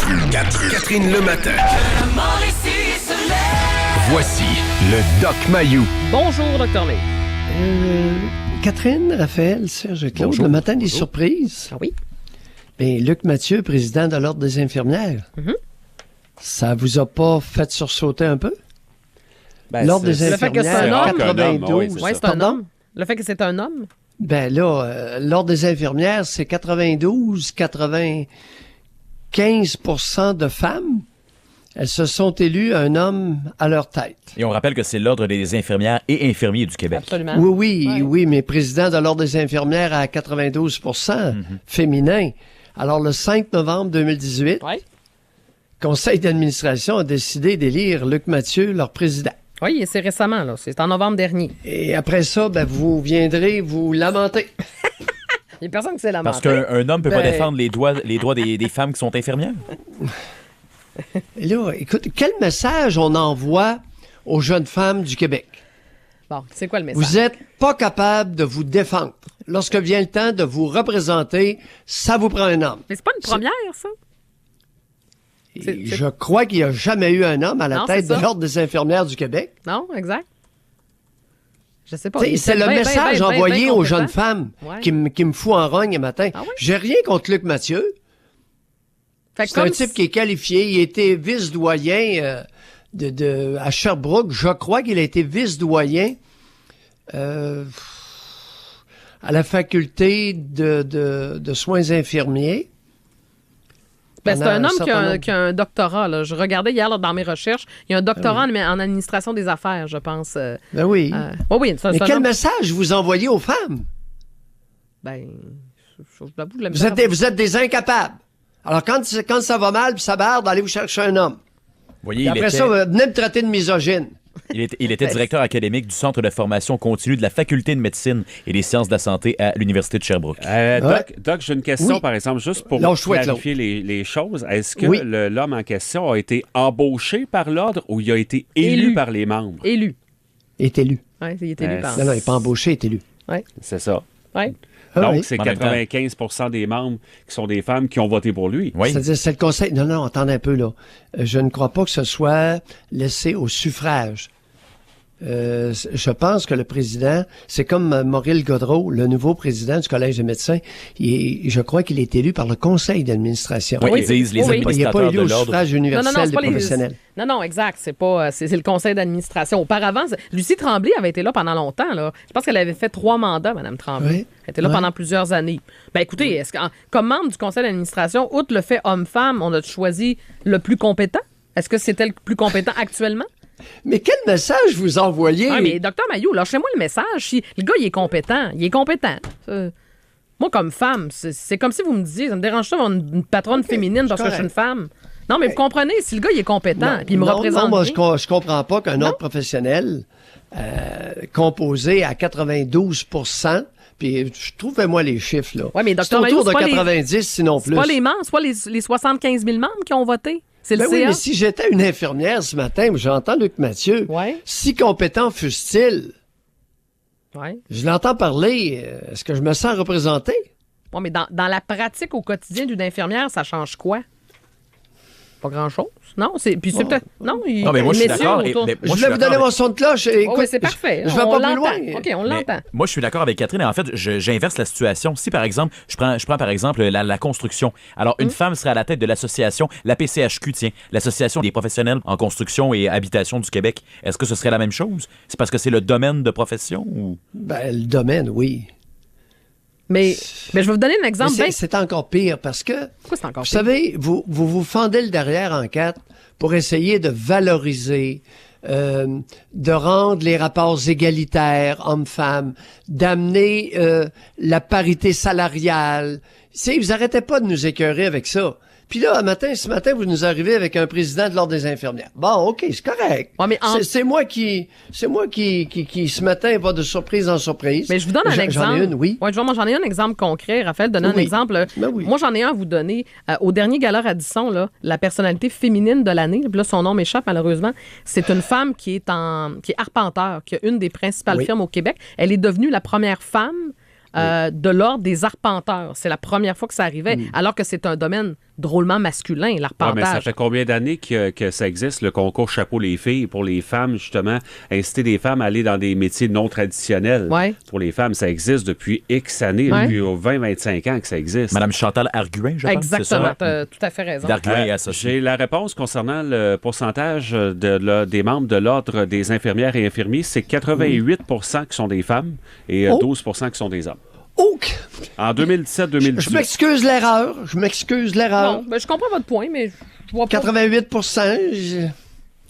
Catherine le matin. Voici le Doc Mayou. Bonjour, Dr. May. Catherine, Raphaël, Serge Claude, le matin des surprises. Ah oui? Bien, Luc Mathieu, président de l'Ordre des infirmières. Ça vous a pas fait sursauter un peu? L'Ordre des infirmières, 92. Oui, c'est un homme. Le fait que c'est un homme? Ben là, l'Ordre des infirmières, c'est 95% de femmes. Elles se sont élues un homme à leur tête. Et on rappelle que c'est l'Ordre des infirmières et infirmiers du Québec. Absolument. Oui, mais président de l'Ordre des infirmières à 92% féminin. Alors, le 5 novembre 2018, Conseil d'administration a décidé d'élire Luc Mathieu, leur président. Oui, et c'est récemment, là. C'est en novembre dernier. Et après ça, ben, vous viendrez vous lamenter. Il n'y a personne qui s'est lamenté. Parce qu'un homme ne peut pas défendre les droits des femmes qui sont infirmières. Et là, écoute, quel message on envoie aux jeunes femmes du Québec? Bon, c'est quoi le message? Vous n'êtes pas capable de vous défendre. Lorsque vient le temps de vous représenter, ça vous prend un homme. Mais c'est pas une première, ça? Je crois qu'il n'y a jamais eu un homme à la tête de l'Ordre des infirmières du Québec. Non, exact. Je sais pas. C'est le message envoyé aux jeunes femmes qui me fout en rogne le matin. Ah oui? J'ai rien contre Luc Mathieu. C'est un type qui est qualifié. Il a été vice-doyen à Sherbrooke. Je crois qu'il a été vice-doyen à la faculté de soins infirmiers. Ben, c'est un homme qui a un doctorat. Là. Je regardais hier là, dans mes recherches. Il y a un doctorat en administration des affaires, je pense. Ben oui. Oui, mais quel message vous envoyez aux femmes? Ben, je l'avoue, vous êtes des incapables. Alors, quand ça va mal puis ça barde, allez vous chercher un homme. Voyez, après ça, venez me traiter de misogyne. Il était directeur académique du Centre de formation continue de la Faculté de médecine et des sciences de la santé à l'Université de Sherbrooke. Doc, j'ai une question, par exemple, juste pour clarifier les choses. Est-ce que l'homme en question a été embauché par l'Ordre ou il a été élu par les membres? Élu. Il est élu. Oui, il est élu par... Non, il n'est pas embauché, il est élu. Oui. C'est ça. Oui. Donc, c'est 95% des membres qui sont des femmes qui ont voté pour lui. Oui. C'est-à-dire, c'est le conseil... Non, attendez un peu, là. Je ne crois pas que ce soit laissé au suffrage. Je pense que le président, c'est comme Maurice Gaudreault, le nouveau président du Collège des médecins. Je crois qu'il est élu par le conseil d'administration. Oui, ils disent les administrateurs de l'ordre. Il n'est pas élu au suffrage universel des professionnels. Non, exact. C'est le conseil d'administration. Auparavant, Lucie Tremblay avait été là pendant longtemps. Là. Je pense qu'elle avait fait 3 mandats, Mme Tremblay. Oui. Elle était là pendant plusieurs années. Ben écoutez, comme membre du conseil d'administration, outre le fait homme-femme, on a choisi le plus compétent? Est-ce que c'était le plus compétent actuellement? Mais quel message vous envoyez? Ah, mais Dr. Mayou, lâchez-moi le message. Si le gars, il est compétent. Moi, comme femme, c'est comme si vous me disiez, ça me dérange ça d'avoir une patronne féminine parce que je suis une femme. Non, mais vous comprenez, si le gars, il est compétent, puis il me représente. Non, moi, je comprends pas qu'un ordre professionnel composé à 92%, puis trouvez-moi les chiffres, là. Oui, mais c'est autour de 90, sinon plus. C'est pas les membres, c'est pas les 75 000 membres qui ont voté. C'est le CA. Oui, mais si j'étais une infirmière ce matin, j'entends Luc Mathieu, si compétent fût-il, je l'entends parler, est-ce que je me sens représenté? Oui, mais dans la pratique au quotidien d'une infirmière, ça change quoi? Pas grand-chose. Non, puis c'est peut-être... Non, mais moi, je suis d'accord. Je voulais vous donner mon son de cloche. Écoute, c'est parfait. Je vais pas plus loin. OK, on l'entend. Moi, je suis d'accord avec Catherine. En fait, j'inverse la situation. Si, par exemple, je prends par exemple la construction. Alors, une femme serait à la tête de l'association, la PCHQ, l'Association des professionnels en construction et habitation du Québec. Est-ce que ce serait la même chose? C'est parce que c'est le domaine de profession ou... Ben, le domaine, oui. Mais je vais vous donner un exemple. C'est encore pire parce que, pourquoi c'est encore vous pire? savez, vous fendez le derrière en 4 pour essayer de valoriser, de rendre les rapports égalitaires hommes-femmes, d'amener la parité salariale. Vous arrêtez pas de nous écœurer avec ça. Puis là, ce matin, vous nous arrivez avec un président de l'Ordre des infirmières. Bon, OK, c'est correct. Ouais, mais c'est moi qui, ce matin, va de surprise en surprise. Mais je vous donne un exemple. J'en ai une, oui. Ouais, j'en ai un exemple concret. Raphaël, donne un exemple. Ben oui. Moi, j'en ai un à vous donner. Au dernier gala Radisson, là, la personnalité féminine de l'année, puis là, son nom m'échappe malheureusement, c'est une femme qui est arpenteur, qui a une des principales firmes au Québec. Elle est devenue la première femme de l'Ordre des arpenteurs. C'est la première fois que ça arrivait, alors que c'est un domaine drôlement masculin, l'arpentage. Mais ça fait combien d'années que ça existe, le concours Chapeau les filles, pour les femmes, justement, inciter les femmes à aller dans des métiers non traditionnels. Ouais. Pour les femmes, ça existe depuis X années, depuis 20-25 ans que ça existe. Madame Chantal Arguin, je pense. Exactement, tu as tout à fait raison. D'Arguin et associés. J'ai la réponse concernant le pourcentage des membres de l'Ordre des infirmières et infirmiers. C'est 88 qui sont des femmes et 12 qui sont des hommes. En 2017-2018. Je m'excuse l'erreur. Non, ben, je comprends votre point, mais je vois pas. 88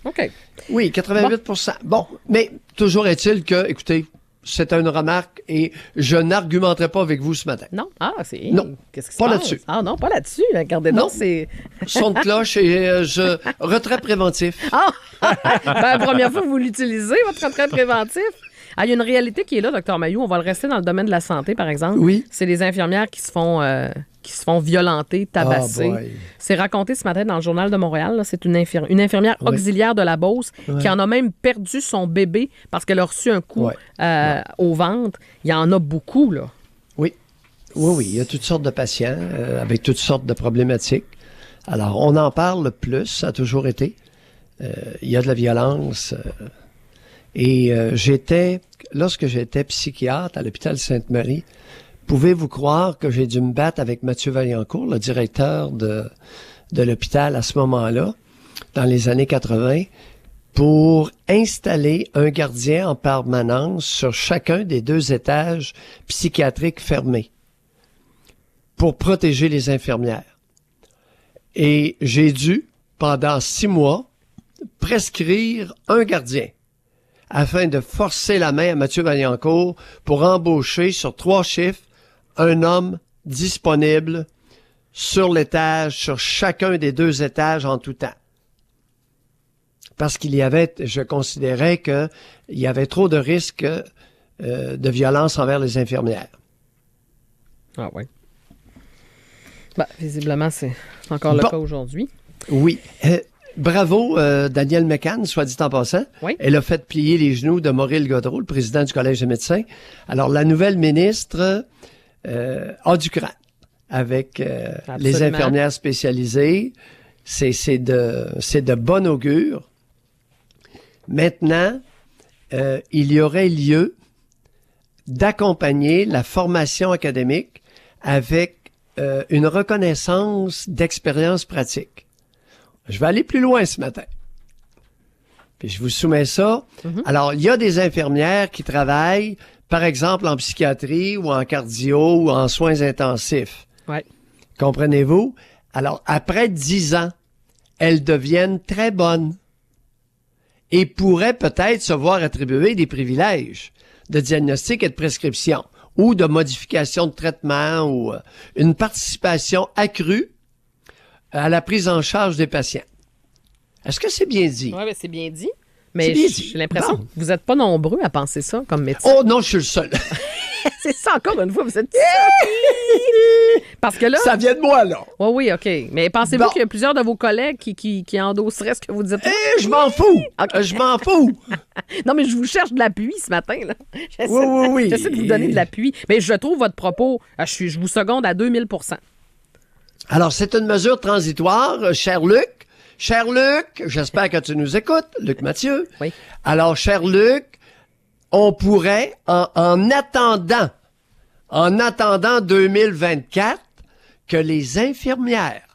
OK. Oui, 88 Bon, mais toujours est-il que, écoutez, c'est une remarque et je n'argumenterai pas avec vous ce matin. Non? C'est... Non, qu'est-ce qui se pas passe? là-dessus. Non, pas là-dessus. Regardez donc, c'est... Son de cloche et retrait préventif. La première fois que vous l'utilisez, votre retrait préventif. Il y a une réalité qui est là, Dr Mailloux. On va le rester dans le domaine de la santé, par exemple. Oui. C'est les infirmières qui se font violenter, tabasser. C'est raconté ce matin dans le Journal de Montréal. Là. C'est une infirmière auxiliaire de la Beauce qui en a même perdu son bébé parce qu'elle a reçu un coup au ventre. Il y en a beaucoup, là. Oui. Il y a toutes sortes de patients avec toutes sortes de problématiques. Alors, on en parle plus, ça a toujours été. Il y a de la violence... Et lorsque j'étais psychiatre à l'hôpital Sainte-Marie, pouvez-vous croire que j'ai dû me battre avec Mathieu Vaillancourt, le directeur de l'hôpital à ce moment-là, dans les années 80, pour installer un gardien en permanence sur chacun des 2 étages psychiatriques fermés pour protéger les infirmières. Et j'ai dû, pendant 6 mois, prescrire un gardien afin de forcer la main à Mathieu Vaillancourt pour embaucher sur 3 chiffres un homme disponible sur l'étage, sur chacun des 2 étages en tout temps. Parce je considérais qu'il y avait trop de risques de violence envers les infirmières. Ah oui. Visiblement, c'est encore le cas aujourd'hui. Oui. Bravo, Danielle McCann, soit dit en passant. Oui. Elle a fait plier les genoux de Maurice Gaudreault, le président du Collège des médecins. Alors, la nouvelle ministre a du cran avec les infirmières spécialisées. C'est de bon augure. Maintenant, il y aurait lieu d'accompagner la formation académique avec une reconnaissance d'expérience pratique. Je vais aller plus loin ce matin. Puis je vous soumets ça. Alors, il y a des infirmières qui travaillent, par exemple, en psychiatrie ou en cardio ou en soins intensifs. Ouais. Comprenez-vous? Alors, après 10 ans, elles deviennent très bonnes et pourraient peut-être se voir attribuer des privilèges de diagnostic et de prescription ou de modification de traitement ou une participation accrue à la prise en charge des patients. Est-ce que c'est bien dit? Oui, c'est bien dit. Mais j'ai l'impression que vous n'êtes pas nombreux à penser ça comme médecin. Oh non, je suis le seul. C'est ça, encore une fois, vous êtes parce que là... Ça vient de moi, là. Oui, OK. Mais pensez-vous qu'il y a plusieurs de vos collègues qui endosseraient ce que vous dites? Je m'en fous! Okay. Je m'en fous! Non, mais je vous cherche de l'appui ce matin, là. Oui. J'essaie de vous donner de l'appui. Mais je trouve votre propos, je vous seconde à 2000 %. Alors, c'est une mesure transitoire, cher Luc. Cher Luc, j'espère que tu nous écoutes, Luc Mathieu. Oui. Alors, cher Luc, on pourrait, en attendant 2024, que les infirmières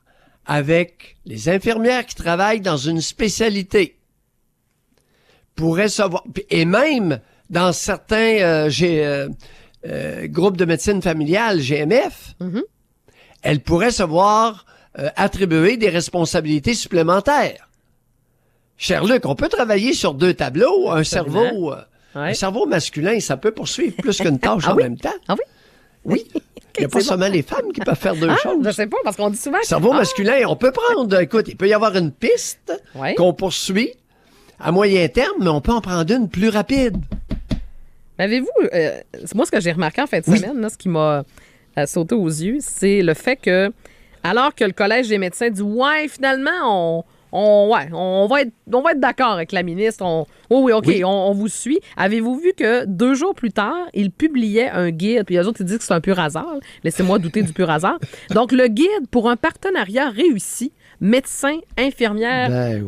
qui travaillent dans une spécialité pourraient savoir, et même dans certains groupes de médecine familiale, GMF, elles pourraient se voir attribuer des responsabilités supplémentaires. Cher Luc, on peut travailler sur 2 tableaux, un cerveau masculin, ça peut poursuivre plus qu'une tâche en même temps. Ah oui? Oui. Il n'y a pas seulement les femmes qui peuvent faire 2 choses. Je sais pas, parce qu'on dit souvent... Cerveau masculin, on peut prendre... Écoute, il peut y avoir une piste qu'on poursuit à moyen terme, mais on peut en prendre une plus rapide. Avez-vous... moi, ce que j'ai remarqué en fin de semaine, là, ce qui m'a sauté aux yeux, c'est le fait que, alors que le Collège des médecins dit « Ouais, finalement, on va être d'accord avec la ministre. Oui, OK, oui. On vous suit. Avez-vous vu que 2 jours plus tard, il publiait un guide, puis eux autres, ils disent que c'est un pur hasard. Laissez-moi douter du pur hasard. Donc, le guide pour un partenariat réussi, médecins, infirmières,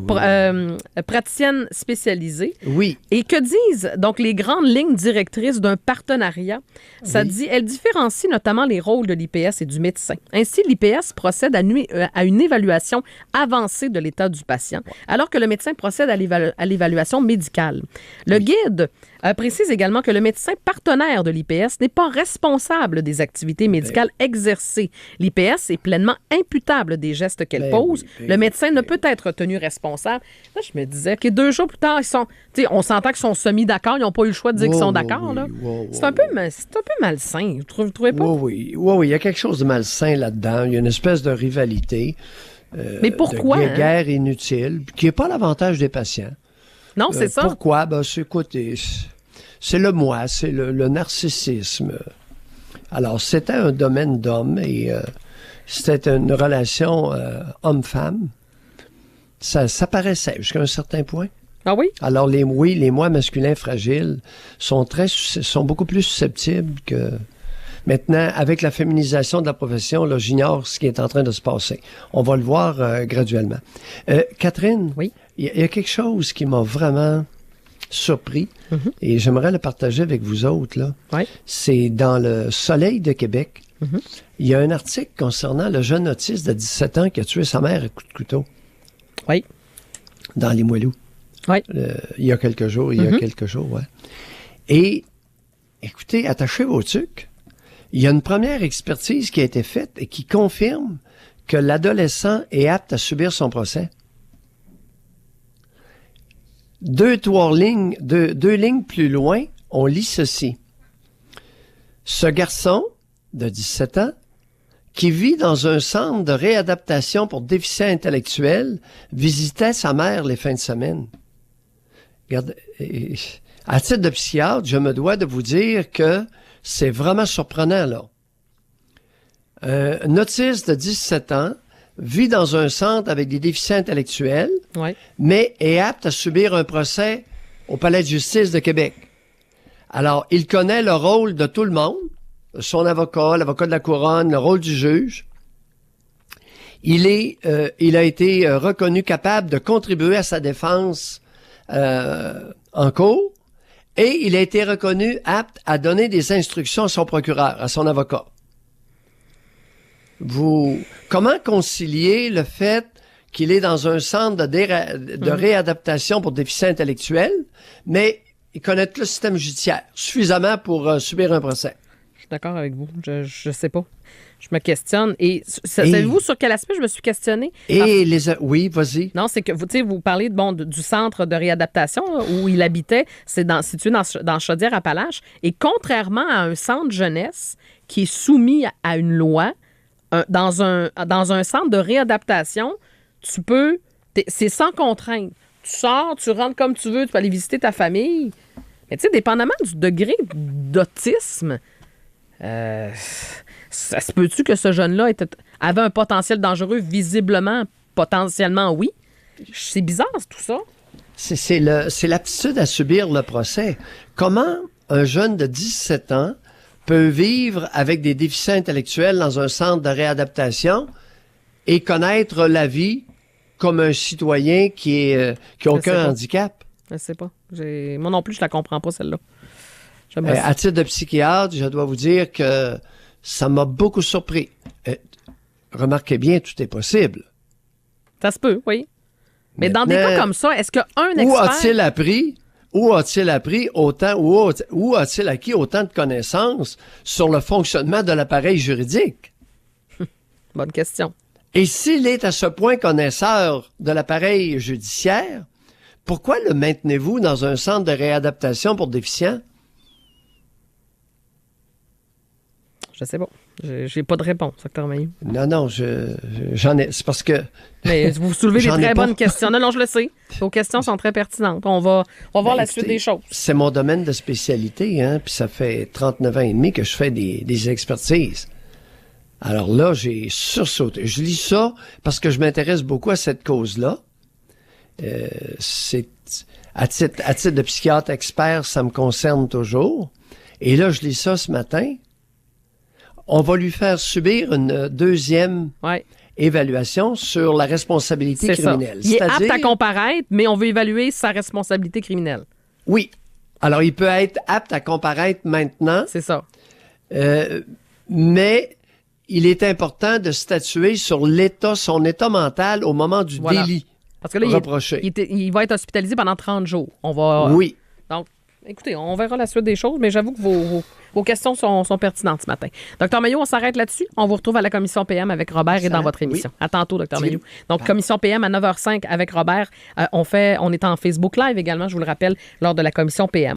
praticiennes spécialisées. Oui. Et que disent donc les grandes lignes directrices d'un partenariat? Ça dit, elles différencient notamment les rôles de l'IPS et du médecin. Ainsi, l'IPS procède à une évaluation avancée de l'état du patient, alors que le médecin procède à l'évaluation médicale. Le guide précise également que le médecin partenaire de l'IPS n'est pas responsable des activités médicales exercées. L'IPS est pleinement imputable des gestes qu'elle pose. Le médecin ne peut être tenu responsable. Là, je me disais que 2 jours plus tard, on s'entend qu'ils sont semi-d'accord. Ils n'ont pas eu le choix de dire qu'ils sont d'accord. C'est un peu malsain. Vous trouvez pas? Oui. Il y a quelque chose de malsain là-dedans. Il y a une espèce de rivalité. Mais pourquoi? De guerre inutile, qui n'est pas l'avantage des patients. Non, c'est ça. Pourquoi? C'est le moi, c'est le narcissisme. Alors, c'était un domaine d'homme et c'était une relation homme-femme. Ça paraissait jusqu'à un certain point. Ah oui? Alors, les moi masculins fragiles sont beaucoup plus susceptibles que... Maintenant, avec la féminisation de la profession, là, j'ignore ce qui est en train de se passer. On va le voir graduellement. Catherine, oui? Il y a quelque chose qui m'a vraiment surpris et j'aimerais le partager avec vous autres. Là. Oui. C'est dans le Soleil de Québec. Il y a un article concernant le jeune autiste de 17 ans qui a tué sa mère à coups de couteau. Oui. Dans les Moilous. Oui. Il y a quelques jours, ouais. Et, écoutez, attachez vos tucs. Il y a une première expertise qui a été faite et qui confirme que l'adolescent est apte à subir son procès. 2 lignes plus loin, on lit ceci. Ce garçon de 17 ans, qui vit dans un centre de réadaptation pour déficients intellectuels, visitait sa mère les fins de semaine. Regarde, à titre de psychiatre, je me dois de vous dire que c'est vraiment surprenant, là. Un autiste de 17 ans vit dans un centre avec des déficients intellectuels, mais est apte à subir un procès au Palais de justice de Québec. Alors, il connaît le rôle de tout le monde, son avocat, l'avocat de la couronne, le rôle du juge. Il a été reconnu capable de contribuer à sa défense en cours et il a été reconnu apte à donner des instructions à son procureur, à son avocat. Comment concilier le fait qu'il est dans un centre de réadaptation pour déficients intellectuels, mais il connaît tout le système judiciaire suffisamment pour subir un procès? Je suis d'accord avec vous. Je sais pas. Je me questionne. Et savez-vous sur quel aspect je me suis questionnée? Oui, vas-y. Non, c'est que vous parlez du centre de réadaptation où il habitait. C'est situé dans Chaudière-Appalaches. Et contrairement à un centre jeunesse qui est soumis à une loi, dans un centre de réadaptation, c'est sans contrainte. Tu sors, tu rentres comme tu veux, tu peux aller visiter ta famille. Mais tu sais, dépendamment du degré d'autisme, ça se peut-tu que ce jeune-là avait un potentiel dangereux? Visiblement, potentiellement, oui. C'est bizarre, tout ça. C'est l'aptitude à subir le procès. Comment un jeune de 17 ans peut vivre avec des déficients intellectuels dans un centre de réadaptation et connaître la vie comme un citoyen qui a aucun handicap? Je sais pas. Moi non plus, je la comprends pas, celle-là. À titre de psychiatre, je dois vous dire que ça m'a beaucoup surpris. Remarquez bien, tout est possible. Ça se peut, oui. Mais dans des cas comme ça, est-ce qu'un expert... Où a-t-il acquis autant de connaissances sur le fonctionnement de l'appareil juridique? Bonne question. Et s'il est à ce point connaisseur de l'appareil judiciaire, pourquoi le maintenez-vous dans un centre de réadaptation pour déficients? Je sais pas. J'ai pas de réponse, docteur Mailloux. Non, j'en ai. C'est parce que... Mais vous soulevez des très bonnes questions. Non, je le sais. Vos questions sont très pertinentes. On va voir la suite des choses. C'est mon domaine de spécialité, hein, puis ça fait 39 ans et demi que je fais des expertises. Alors là, j'ai sursauté. Je lis ça parce que je m'intéresse beaucoup à cette cause-là. c'est à titre de psychiatre expert, ça me concerne toujours. Et là, je lis ça ce matin. On va lui faire subir une deuxième évaluation sur la responsabilité criminelle. Il est apte à comparaître, mais on veut évaluer sa responsabilité criminelle. Oui. Alors, il peut être apte à comparaître maintenant. C'est ça. Mais il est important de statuer sur son état mental au moment du délit. Parce que là, il va être hospitalisé pendant 30 jours. Oui. Donc, écoutez, on verra la suite des choses, mais j'avoue que vos questions sont pertinentes ce matin. Dr Mailloux, on s'arrête là-dessus. On vous retrouve à la commission PM avec Robert et dans votre émission. À tantôt, Dr Mailloux. Donc, commission PM à 9h05 avec Robert. On est en Facebook Live également, je vous le rappelle, lors de la commission PM.